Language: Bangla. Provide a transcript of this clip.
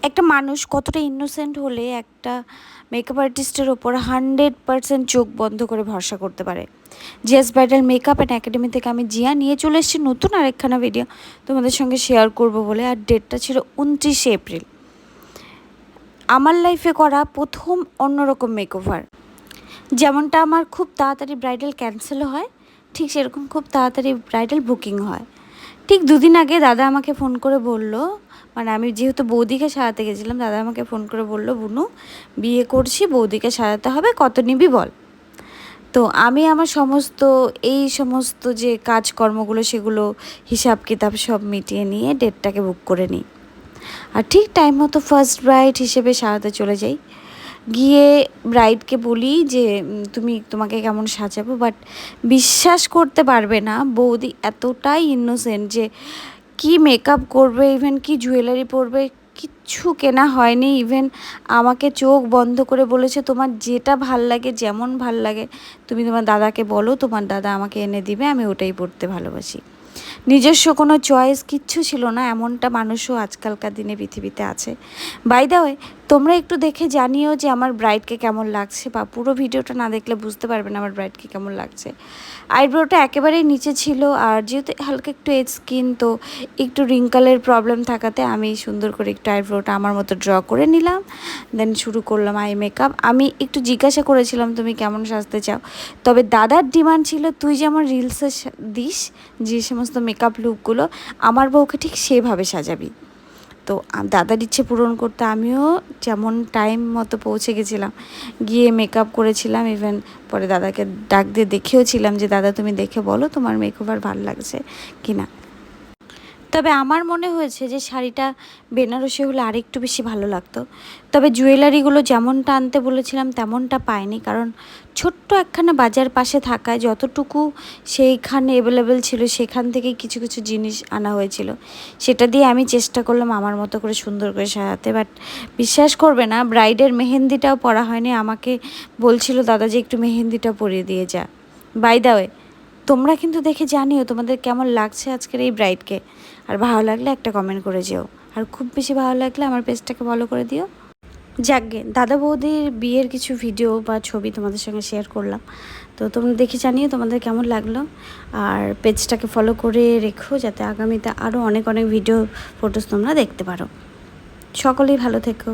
একটা মানুষ কতটা ইনোসেন্ট হলে একটা মেকআপ আর্টিস্টের ওপর 100% চোখ বন্ধ করে ভরসা করতে পারে। Zia's bridal makeup and academy থেকে আমি জিয়া নিয়ে চলে এসেছি নতুন আরেকখানা ভিডিও তোমাদের সঙ্গে শেয়ার করব বলে। আর ডেটটা ছিল 29শে এপ্রিল। আমার লাইফে করা প্রথম অন্যরকম মেকওভার। যেমনটা আমার খুব তাড়াতাড়ি ব্রাইডাল ক্যান্সেলও হয়, ঠিক সেরকম খুব তাড়াতাড়ি ব্রাইডাল বুকিং হয়। ঠিক দুদিন আগে দাদা আমাকে ফোন করে বলল, মানে আমি যেহেতু বৌদিকে সাজাতে গেছিলাম, দাদা আমাকে ফোন করে বলল, বুনু বিয়ে করছি, বৌদিকে সাজাতে হবে, কত নিবি বল। তো আমি আমার সমস্ত যে কাজকর্মগুলো সেগুলো হিসাব কিতাব সব মিটিয়ে নিয়ে ডেটটাকে বুক করে নিই। আর ঠিক টাইম মতো ফার্স্ট ব্রাইড হিসেবে সাজাতে চলে যাই। গিয়ে ব্রাইডকে বলি যে তোমাকে কেমন সাজাবো, বাট বিশ্বাস করতে পারবে না বৌদি এতটাই ইনোসেন্ট যে কি মেকআপ করবে, ইভেন কি জুয়েলারি পরবে কিচ্ছু কেনা হয়নি। ইভেন আমাকে চোখ বন্ধ করে বলেছে, তোমার যেটা ভাল লাগে, যেমন ভাল লাগে তুমি তোমার দাদাকে বলো, তোমার দাদা আমাকে এনে দিবে, আমি ওটাই পরতে ভালোবাসি। নিজস্ব কোনো চয়েস কিচ্ছু ছিল না। এমনটা মানুষও আজকালকার দিনে পৃথিবীতে আছে। বাই দ্য ওয়ে, তোমরা একটু দেখে জানিও যে আমার ব্রাইডকে কেমন লাগছে, বা পুরো ভিডিওটা না দেখলে বুঝতে পারবে না আমার ব্রাইডকে কেমন লাগছে। আইব্রোটা একেবারেই নিচে ছিল, আর যেহেতু হালকা একটু এজ স্কিন, তো একটু রিঙ্কালের প্রবলেম থাকাতে আমি সুন্দর করে একটু আইব্রোটা আমার মতো ড্র করে নিলাম। দেন শুরু করলাম আই মেকআপ। আমি একটু জিজ্ঞাসা করেছিলাম তুমি কেমন সাজতে চাও, তবে দাদার ডিমান্ড ছিল তুই যেমন রিলসে দিস যে সমস্ত মেকআপ লুকগুলো, আমার বউকে ঠিক সেভাবে সাজাবি। তো দাদার ইচ্ছে পূরণ করতে আমিও যেমন টাইম মতো পৌঁছে গেছিলাম, গিয়ে মেকআপ করেছিলাম। ইভেন পরে দাদাকে ডাক দিয়ে দেখেওছিলাম যে দাদা তুমি দেখে বলো তোমার মেকওভার ভালো লাগছে কি না। তবে আমার মনে হয়েছে যে শাড়িটা বেনারসি হলে আরেকটু বেশি ভালো লাগতো। তবে জুয়েলারিগুলো যেমনটা আনতে বলেছিলাম তেমনটা পাইনি, কারণ ছোট্ট একখানা বাজার পাশে থাকায় যতটুকু সেইখানে অ্যাভেলেবেল ছিল সেখান থেকেই কিছু কিছু জিনিস আনা হয়েছিল। সেটা দিয়ে আমি চেষ্টা করলাম আমার মতো করে সুন্দর করে সাজাতে। বাট বিশ্বাস করবে না, ব্রাইডের মেহেন্দিটাও পরা হয়নি। আমাকে বলছিল দাদা যে একটু মেহেন্দিটা পরিয়ে দিয়ে যা। বাই দ্য ওয়ে, তোমরা কিন্তু দেখে জানিও তোমাদের কেমন লাগছে আজকের এই ব্রাইডকে। আর ভালো লাগলে একটা কমেন্ট করে যেও, আর খুব বেশি ভালো লাগলে আমার পেজটাকে ফলো করে দিও। যাকগে, দাদা বৌদির বিয়ের কিছু ভিডিও বা ছবি তোমাদের সঙ্গে শেয়ার করলাম। তো তোমরা দেখে জানিও তোমাদের কেমন লাগলো, আর পেজটাকে ফলো করে রেখো যাতে আগামীতে আরও অনেক অনেক ভিডিও ফটোস তোমরা দেখতে পারো। সকলেই ভালো থেকো।